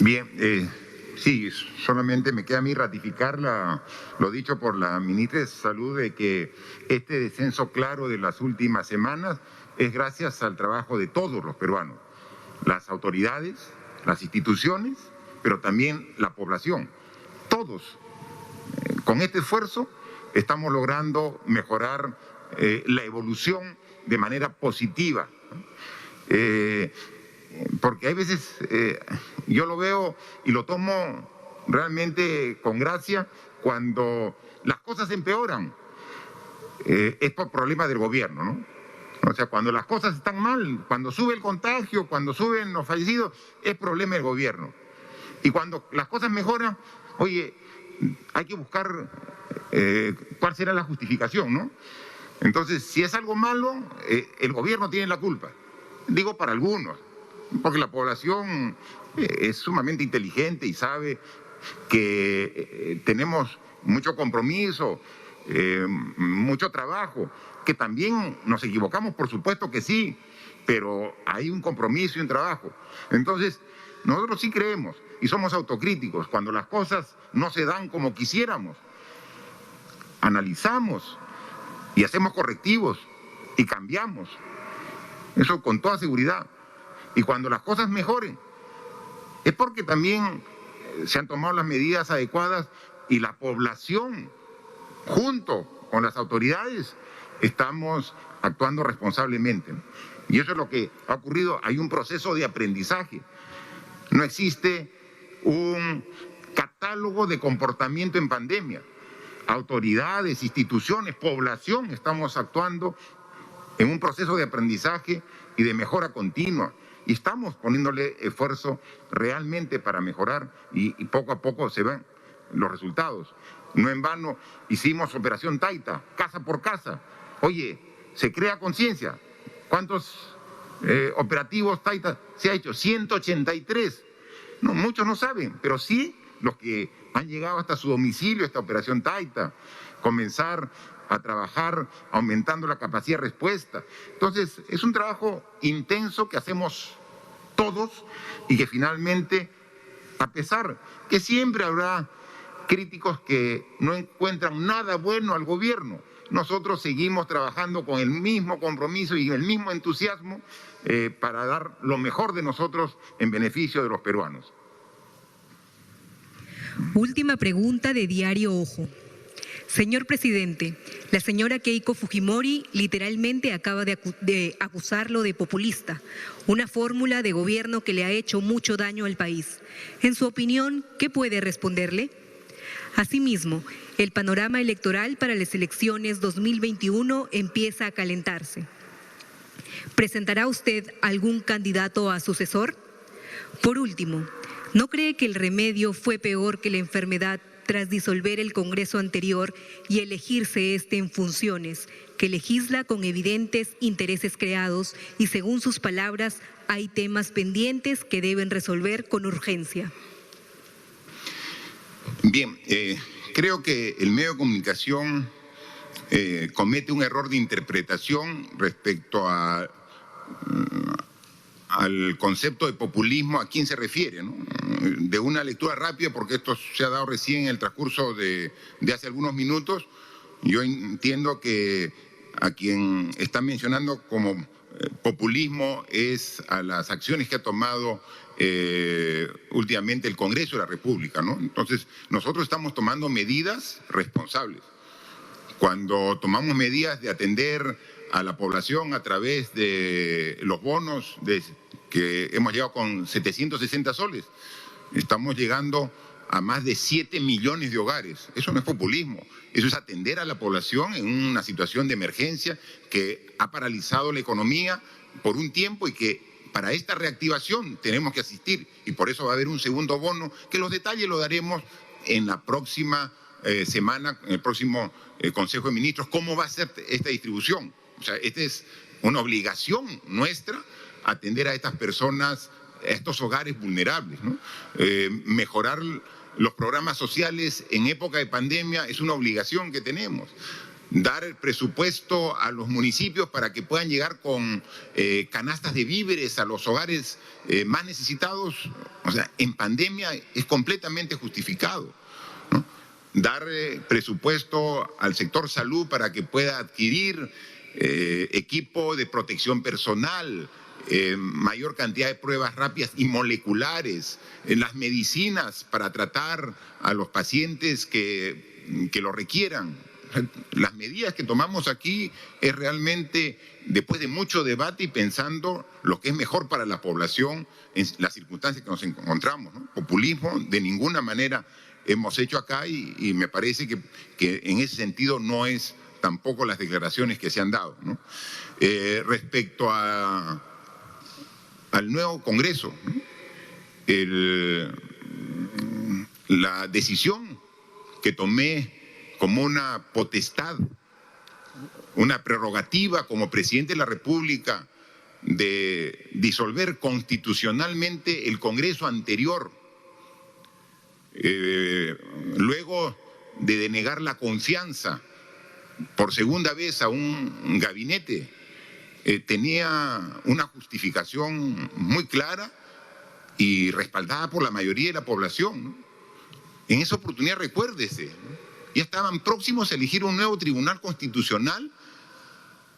Bien, sí, solamente me queda a mí ratificar lo dicho por la ministra de Salud de que este descenso claro de las últimas semanas es gracias al trabajo de todos los peruanos, las autoridades, las instituciones, pero también la población. Todos, con este esfuerzo, estamos logrando mejorar la evolución de manera positiva. Porque hay veces yo lo veo y lo tomo realmente con gracia cuando las cosas empeoran. Es por problemas del gobierno, ¿no? O sea, cuando las cosas están mal, cuando sube el contagio, cuando suben los fallecidos, es problema del gobierno. Y cuando las cosas mejoran, oye, hay que buscar cuál será la justificación, ¿no? Entonces, si es algo malo, el gobierno tiene la culpa. Digo para algunos, porque la población es sumamente inteligente y sabe que tenemos mucho compromiso, mucho trabajo, que también nos equivocamos, por supuesto que sí, pero hay un compromiso y un trabajo. Entonces, nosotros sí creemos y somos autocríticos. Cuando las cosas no se dan como quisiéramos, analizamos y hacemos correctivos y cambiamos. Eso con toda seguridad. Y cuando las cosas mejoren, es porque también se han tomado las medidas adecuadas y la población, junto con las autoridades, estamos actuando responsablemente. Y eso es lo que ha ocurrido. Hay un proceso de aprendizaje. No existe un catálogo de comportamiento en pandemia. Autoridades, instituciones, población, estamos actuando en un proceso de aprendizaje y de mejora continua. Y estamos poniéndole esfuerzo realmente para mejorar y poco a poco se ven los resultados. No en vano hicimos Operación Taita, casa por casa. Oye, se crea conciencia. ¿Cuántos operativos Taita se ha hecho? 183. No, muchos no saben, pero sí los que han llegado hasta su domicilio, esta Operación Taita, comenzar a trabajar aumentando la capacidad de respuesta. Entonces, es un trabajo intenso que hacemos todos y que finalmente, a pesar que siempre habrá críticos que no encuentran nada bueno al gobierno, nosotros seguimos trabajando con el mismo compromiso y el mismo entusiasmo para dar lo mejor de nosotros en beneficio de los peruanos. Última pregunta de Diario Ojo. Señor presidente, la señora Keiko Fujimori literalmente acaba de acusarlo de populista, una fórmula de gobierno que le ha hecho mucho daño al país. En su opinión, ¿qué puede responderle? Asimismo, el panorama electoral para las elecciones 2021 empieza a calentarse. ¿Presentará usted algún candidato a sucesor? Por último, ¿no cree que el remedio fue peor que la enfermedad tras disolver el Congreso anterior y elegirse este en funciones, que legisla con evidentes intereses creados y, según sus palabras, hay temas pendientes que deben resolver con urgencia? Bien, creo que el medio de comunicación comete un error de interpretación respecto al concepto de populismo. ¿A quién se refiere, ¿no? De una lectura rápida, porque esto se ha dado recién en el transcurso de hace algunos minutos, yo entiendo que a quien está mencionando como populismo es a las acciones que ha tomado últimamente el Congreso de la República, ¿no? Entonces, nosotros estamos tomando medidas responsables. Cuando tomamos medidas de atender a la población a través de los bonos que hemos llegado con 760 soles, estamos llegando a más de 7 millones de hogares. Eso no es populismo, eso es atender a la población en una situación de emergencia que ha paralizado la economía por un tiempo y que para esta reactivación tenemos que asistir, y por eso va a haber un segundo bono, que los detalles lo daremos en la próxima semana, en el próximo Consejo de Ministros, cómo va a ser esta distribución. O sea, esta es una obligación nuestra, atender a estas personas, a estos hogares vulnerables, ¿no? Mejorar los programas sociales en época de pandemia es una obligación que tenemos. dar el presupuesto a los municipios para que puedan llegar con canastas de víveres a los hogares más necesitados, o sea, en pandemia es completamente justificado, ¿no? Dar presupuesto al sector salud para que pueda adquirir equipo de protección personal, mayor cantidad de pruebas rápidas y moleculares, las medicinas para tratar a los pacientes que lo requieran. Las medidas que tomamos aquí es realmente, después de mucho debate y pensando lo que es mejor para la población en las circunstancias que nos encontramos, ¿no? Populismo de ninguna manera hemos hecho acá y me parece que en ese sentido no es tampoco las declaraciones que se han dado, ¿no? Respecto al nuevo Congreso, ¿no? La decisión que tomé como una potestad, una prerrogativa como presidente de la República de disolver constitucionalmente el Congreso anterior, luego de denegar la confianza por segunda vez a un gabinete, tenía una justificación muy clara y respaldada por la mayoría de la población, ¿no? En esa oportunidad, recuérdese, ¿no? Ya estaban próximos a elegir un nuevo tribunal constitucional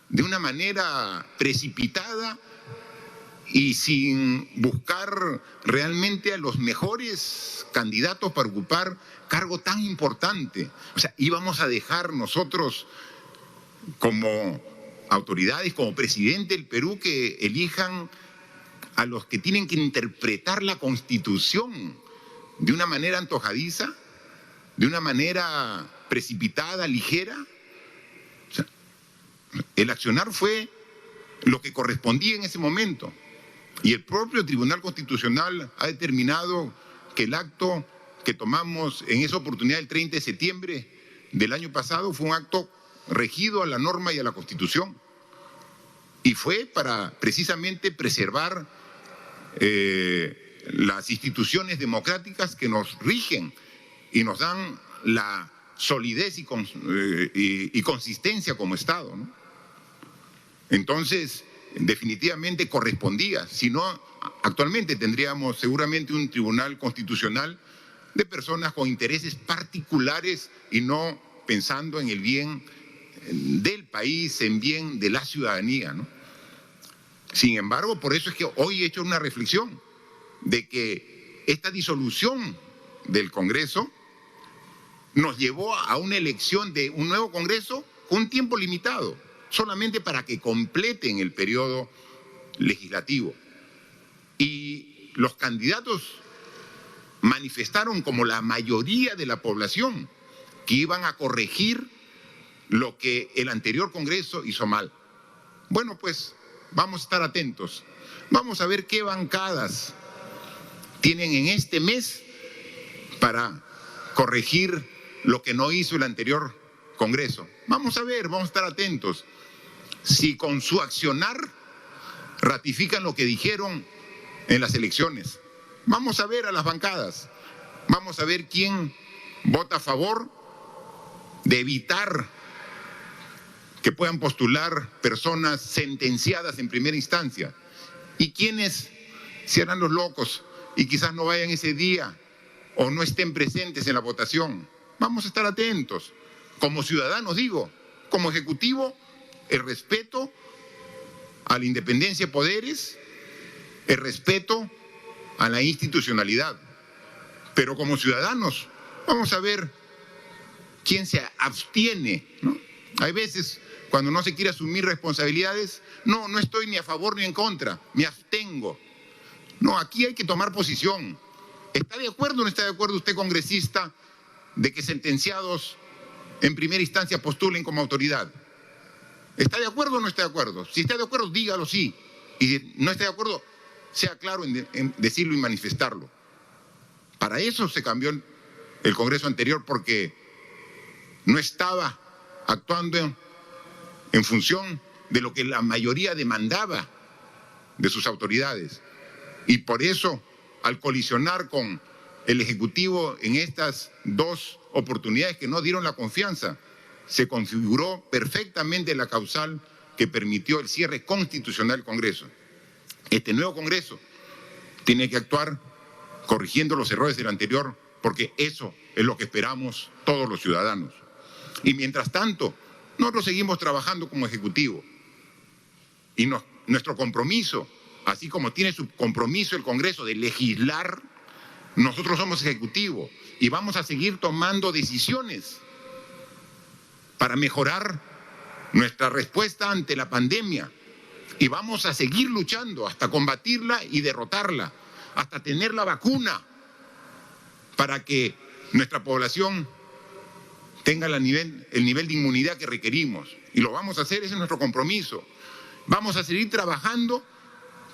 de una manera precipitada y sin buscar realmente a los mejores candidatos para ocupar cargo tan importante. O sea, íbamos a dejar nosotros como autoridades, como presidente del Perú, que elijan a los que tienen que interpretar la Constitución de una manera antojadiza, de una manera precipitada, ligera. O sea, el accionar fue lo que correspondía en ese momento. Y el propio Tribunal Constitucional ha determinado que el acto que tomamos en esa oportunidad el 30 de septiembre del año pasado fue un acto regido a la norma y a la Constitución. Y fue para precisamente preservar las instituciones democráticas que nos rigen y nos dan la solidez y consistencia como Estado, ¿no? Entonces, definitivamente correspondía. Si no, actualmente tendríamos seguramente un tribunal constitucional de personas con intereses particulares y no pensando en el bien del país, en bien de la ciudadanía, ¿no? Sin embargo, por eso es que hoy he hecho una reflexión de que esta disolución del Congreso nos llevó a una elección de un nuevo Congreso con un tiempo limitado, solamente para que completen el periodo legislativo. Y los candidatos manifestaron, como la mayoría de la población, que iban a corregir lo que el anterior Congreso hizo mal. Bueno, pues vamos a estar atentos. Vamos a ver qué bancadas tienen en este mes para corregir lo que no hizo el anterior Congreso. Vamos a ver, vamos a estar atentos. Si con su accionar ratifican lo que dijeron en las elecciones. Vamos a ver a las bancadas. Vamos a ver quién vota a favor de evitar que puedan postular personas sentenciadas en primera instancia. Y quiénes se harán los locos y quizás no vayan ese día o no estén presentes en la votación. Vamos a estar atentos. Como ciudadanos, digo, como Ejecutivo, el respeto a la independencia de poderes, el respeto a la institucionalidad. Pero como ciudadanos, vamos a ver quién se abstiene, ¿no? Hay veces, cuando no se quiere asumir responsabilidades, no estoy ni a favor ni en contra, me abstengo. No, aquí hay que tomar posición. ¿Está de acuerdo o no está de acuerdo usted, congresista, de que sentenciados en primera instancia postulen como autoridad? ¿Está de acuerdo o no está de acuerdo? Si está de acuerdo, dígalo sí. Y si no está de acuerdo, sea claro en decirlo y manifestarlo. Para eso se cambió el Congreso anterior, porque no estaba actuando en función de lo que la mayoría demandaba de sus autoridades. Y por eso, al colisionar con el Ejecutivo en estas dos oportunidades que no dieron la confianza, se configuró perfectamente la causal que permitió el cierre constitucional del Congreso. Este nuevo Congreso tiene que actuar corrigiendo los errores del anterior, porque eso es lo que esperamos todos los ciudadanos. Y mientras tanto, nosotros seguimos trabajando como Ejecutivo. Y nuestro compromiso, así como tiene su compromiso el Congreso de legislar, nosotros somos Ejecutivo y vamos a seguir tomando decisiones para mejorar nuestra respuesta ante la pandemia. Y vamos a seguir luchando hasta combatirla y derrotarla, hasta tener la vacuna para que nuestra población tenga el nivel de inmunidad que requerimos. Y lo vamos a hacer, ese es nuestro compromiso. Vamos a seguir trabajando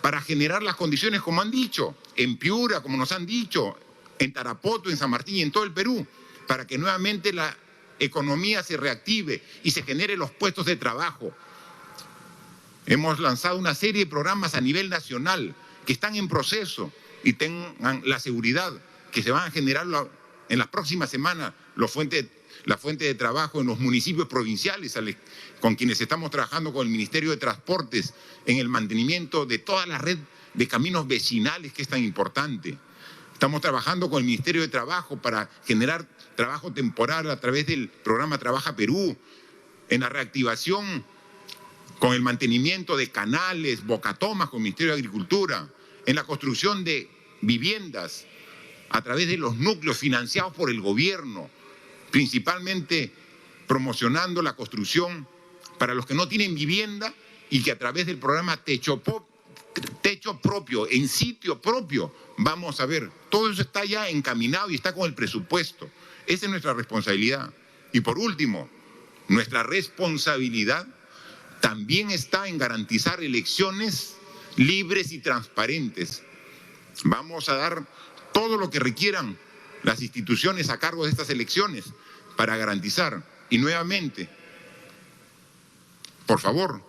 para generar las condiciones, como han dicho, en Piura, como nos han dicho, en Tarapoto, en San Martín y en todo el Perú, para que nuevamente la economía se reactive y se generen los puestos de trabajo. Hemos lanzado una serie de programas a nivel nacional que están en proceso y tengan la seguridad que se van a generar en las próximas semanas la fuente de trabajo en los municipios provinciales con quienes estamos trabajando con el Ministerio de Transportes en el mantenimiento de toda la red de caminos vecinales que es tan importante. Estamos trabajando con el Ministerio de Trabajo para generar trabajo temporal a través del programa Trabaja Perú, en la reactivación con el mantenimiento de canales, bocatomas con el Ministerio de Agricultura, en la construcción de viviendas a través de los núcleos financiados por el gobierno, principalmente promocionando la construcción para los que no tienen vivienda y que a través del programa Techo Propio, en sitio propio, vamos a ver, todo eso está ya encaminado y está con el presupuesto. Esa es nuestra responsabilidad. Y por último, nuestra responsabilidad también está en garantizar elecciones libres y transparentes. Vamos a dar todo lo que requieran las instituciones a cargo de estas elecciones para garantizar. Y nuevamente, por favor,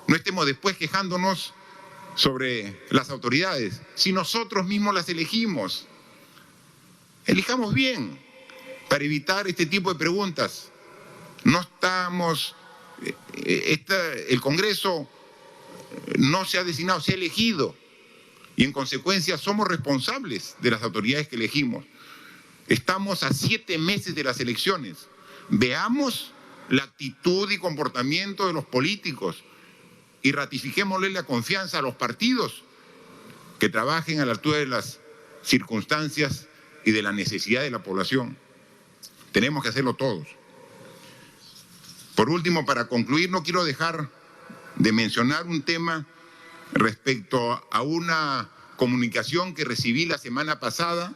no estemos después quejándonos sobre las autoridades, si nosotros mismos las elegimos. Elijamos bien para evitar este tipo de preguntas. No estamos, el Congreso no se ha designado, se ha elegido y en consecuencia somos responsables de las autoridades que elegimos. Estamos a 7 meses de las elecciones. Veamos la actitud y comportamiento de los políticos y ratifiquémosle la confianza a los partidos que trabajen a la altura de las circunstancias y de la necesidad de la población. Tenemos que hacerlo todos. Por último, para concluir, no quiero dejar de mencionar un tema respecto a una comunicación que recibí la semana pasada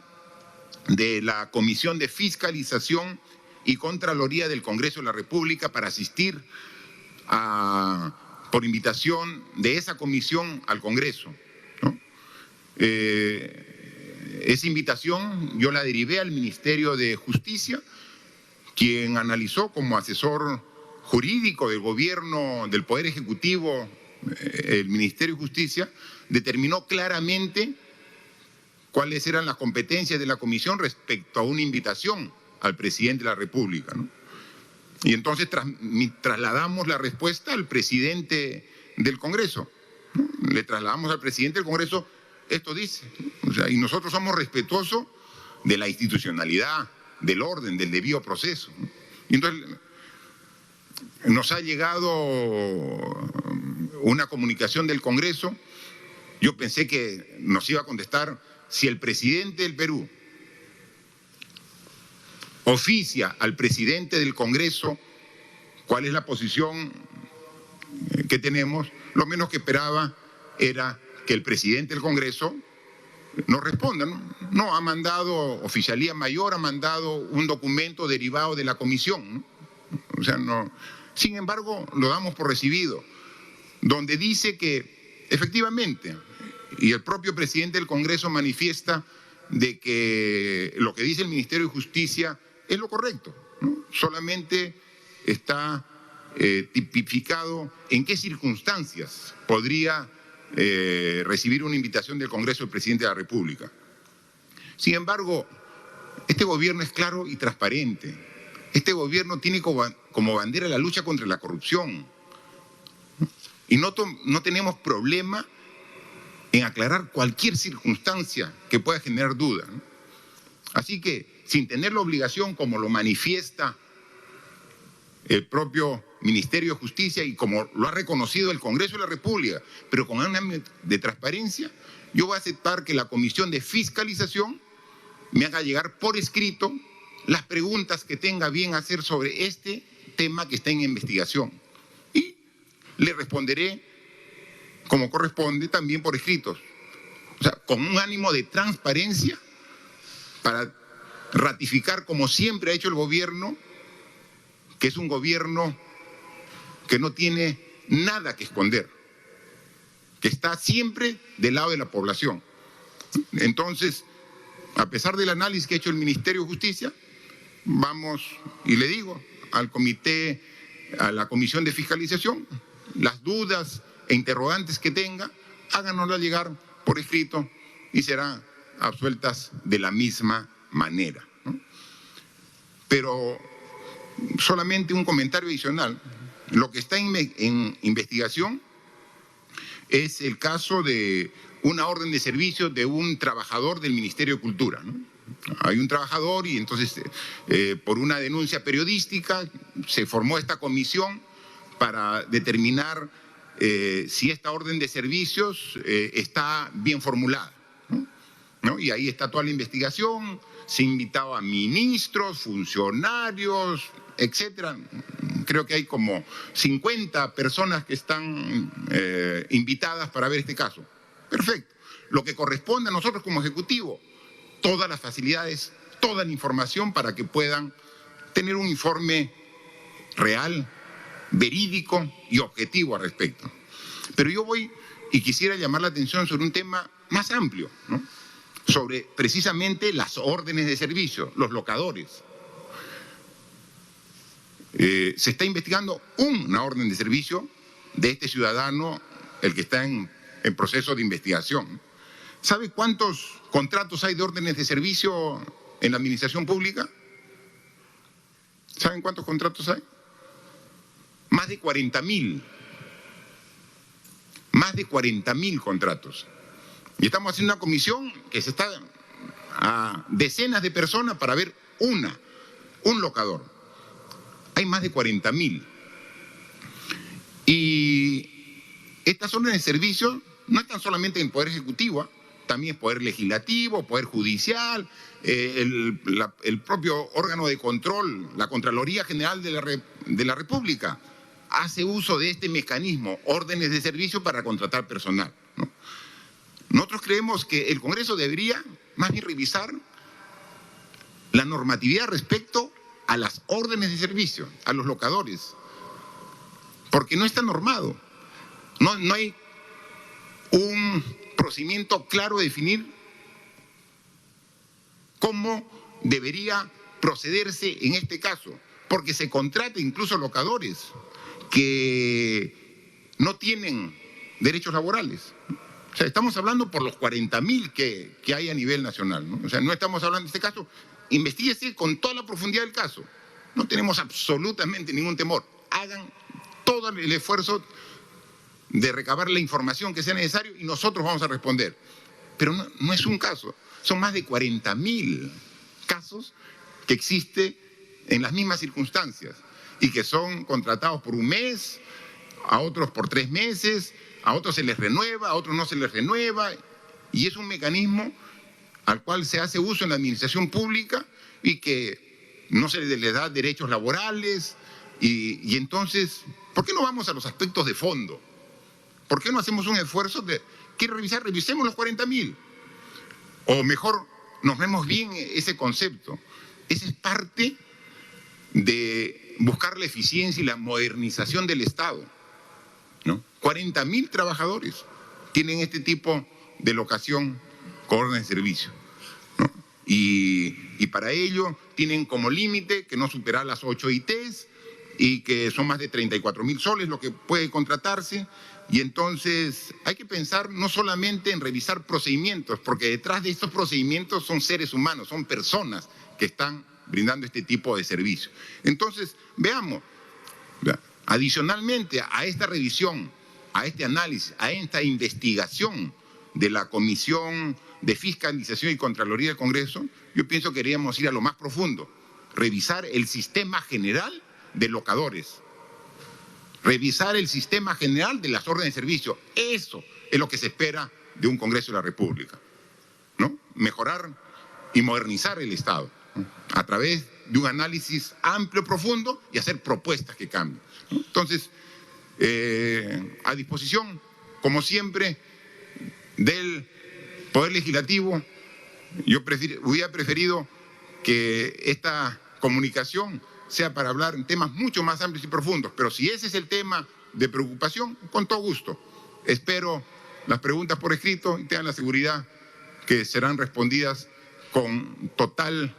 de la Comisión de Fiscalización y Contraloría del Congreso de la República para asistir por invitación de esa comisión al Congreso, ¿no? Esa invitación yo la derivé al Ministerio de Justicia, quien analizó como asesor jurídico del gobierno, del Poder Ejecutivo, el Ministerio de Justicia, determinó claramente cuáles eran las competencias de la comisión respecto a una invitación al presidente de la República, ¿no? Y entonces trasladamos la respuesta al presidente del Congreso, ¿no? Le trasladamos al presidente del Congreso, esto dice, ¿no? O sea, y nosotros somos respetuosos de la institucionalidad, del orden, del debido proceso, ¿no? Y entonces nos ha llegado una comunicación del Congreso. Yo pensé que nos iba a contestar si el presidente del Perú oficia al presidente del Congreso cuál es la posición que tenemos. Lo menos que esperaba era que el presidente del Congreso nos responda, ¿no? No, ha mandado Oficialía Mayor, ha mandado un documento derivado de la comisión, ¿no? O sea, no. Sin embargo, lo damos por recibido, donde dice que efectivamente, y el propio presidente del Congreso manifiesta de que lo que dice el Ministerio de Justicia es lo correcto, ¿no? Solamente está tipificado en qué circunstancias podría recibir una invitación del Congreso del presidente de la República. Sin embargo, este gobierno es claro y transparente. este gobierno tiene como bandera la lucha contra la corrupción. Y no tenemos problema en aclarar cualquier circunstancia que pueda generar duda, ¿no? Así que, sin tener la obligación, como lo manifiesta el propio Ministerio de Justicia y como lo ha reconocido el Congreso de la República, pero con un ánimo de transparencia, yo voy a aceptar que la Comisión de Fiscalización me haga llegar por escrito las preguntas que tenga bien hacer sobre este tema que está en investigación. Y le responderé como corresponde también por escritos. O sea, con un ánimo de transparencia para ratificar, como siempre ha hecho el gobierno, que es un gobierno que no tiene nada que esconder, que está siempre del lado de la población. Entonces, a pesar del análisis que ha hecho el Ministerio de Justicia, vamos, y le digo al comité, a la Comisión de Fiscalización, las dudas e interrogantes que tenga, háganoslas llegar por escrito y serán absueltas de la misma manera, ¿no? Pero solamente un comentario adicional. Lo que está en investigación es el caso de una orden de servicio de un trabajador del Ministerio de Cultura, ¿no? Hay un trabajador y entonces por una denuncia periodística se formó esta comisión para determinar si esta orden de servicios está bien formulada, ¿no? Y ahí está toda la investigación, se invitaba a ministros, funcionarios, etcétera. Creo que hay como 50 personas que están invitadas para ver este caso. Perfecto. Lo que corresponde a nosotros como Ejecutivo, todas las facilidades, toda la información para que puedan tener un informe real, verídico y objetivo al respecto. Pero yo voy y quisiera llamar la atención sobre un tema más amplio, ¿no? Sobre precisamente las órdenes de servicio, los locadores. Se está investigando una orden de servicio de este ciudadano, el que está en proceso de investigación. ¿Sabe cuántos contratos hay de órdenes de servicio en la administración pública? ¿Saben cuántos contratos hay? Más de 40.000. Más de 40.000 contratos. Y estamos haciendo una comisión que se está a decenas de personas para ver un locador. Hay más de 40.000. Y estas órdenes de servicio no están solamente en el Poder Ejecutivo, también Poder Legislativo, Poder Judicial, el propio órgano de control, la Contraloría General de la República, hace uso de este mecanismo, órdenes de servicio para contratar personal, ¿no? Nosotros creemos que el Congreso debería más bien revisar la normatividad respecto a las órdenes de servicio, a los locadores, porque no está normado, no hay un procedimiento claro de definir cómo debería procederse en este caso, porque se contrata incluso locadores que no tienen derechos laborales. O sea, estamos hablando por los 40.000 que hay a nivel nacional, ¿no? O sea, no estamos hablando de este caso. Investíguese con toda la profundidad del caso. No tenemos absolutamente ningún temor. Hagan todo el esfuerzo de recabar la información que sea necesario y nosotros vamos a responder. Pero no es un caso. Son más de 40.000 casos que existen en las mismas circunstancias y que son contratados por un mes, a otros por 3 meses, a otros se les renueva, a otros no se les renueva, y es un mecanismo al cual se hace uso en la administración pública y que no se les da derechos laborales, y entonces, ¿por qué no vamos a los aspectos de fondo? ¿Por qué no hacemos un esfuerzo de, ¿quiere revisar? Revisemos los 40.000. O mejor, nos vemos bien ese concepto. Esa es parte de buscar la eficiencia y la modernización del Estado, ¿no? 40.000 trabajadores tienen este tipo de locación con orden de servicio, ¿no? Y para ello tienen como límite que no supera las 8 ITs y que son más de 34.000 soles lo que puede contratarse. Y entonces hay que pensar no solamente en revisar procedimientos, porque detrás de estos procedimientos son seres humanos, son personas que están brindando este tipo de servicio. Entonces, veamos, adicionalmente a esta revisión, a este análisis, a esta investigación de la Comisión de Fiscalización y Contraloría del Congreso, yo pienso que queríamos ir a lo más profundo, revisar el sistema general de locadores, revisar el sistema general de las órdenes de servicio. Eso es lo que se espera de un Congreso de la República, ¿no? Mejorar y modernizar el Estado, ¿no? A través de un análisis amplio, profundo y hacer propuestas que cambien, ¿no? Entonces, a disposición, como siempre, del Poder Legislativo. Yo hubiera preferido que esta comunicación sea para hablar en temas mucho más amplios y profundos, pero si ese es el tema de preocupación, con todo gusto. Espero las preguntas por escrito y tengan la seguridad que serán respondidas con total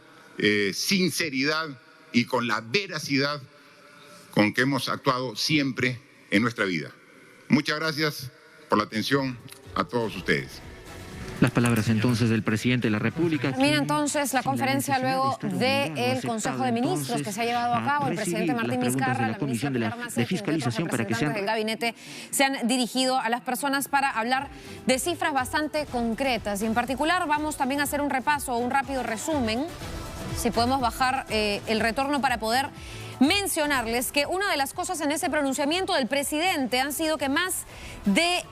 sinceridad y con la veracidad con que hemos actuado siempre en nuestra vida. Muchas gracias por la atención a todos ustedes. Las palabras entonces del presidente de la República. Termina entonces la conferencia luego del Consejo de Ministros que se ha llevado a cabo. El presidente Martín Vizcarra, la ministra Pilar Macetti, de Fiscalización, para que sean del gabinete se han dirigido a las personas para hablar de cifras bastante concretas. Y en particular vamos también a hacer un repaso, un rápido resumen, si podemos bajar el retorno para poder mencionarles que una de las cosas en ese pronunciamiento del presidente han sido que más del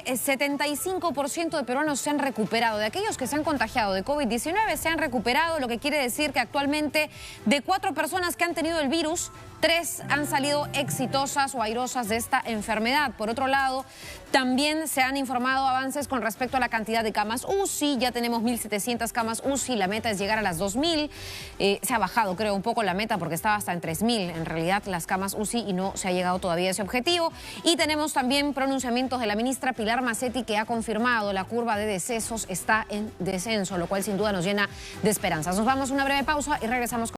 75% de peruanos se han recuperado. De aquellos que se han contagiado de COVID-19 se han recuperado, lo que quiere decir que actualmente de 4 personas que han tenido el virus, 3 han salido exitosas o airosas de esta enfermedad. Por otro lado, también se han informado avances con respecto a la cantidad de camas UCI. Ya tenemos 1.700 camas UCI, la meta es llegar a las 2.000. Se ha bajado, creo, un poco la meta porque estaba hasta en 3.000. En realidad, las camas UCI y no se ha llegado todavía a ese objetivo. Y tenemos también pronunciamientos de la ministra Pilar Macetti, que ha confirmado la curva de decesos está en descenso, lo cual sin duda nos llena de esperanzas. Nos vamos a una breve pausa y regresamos con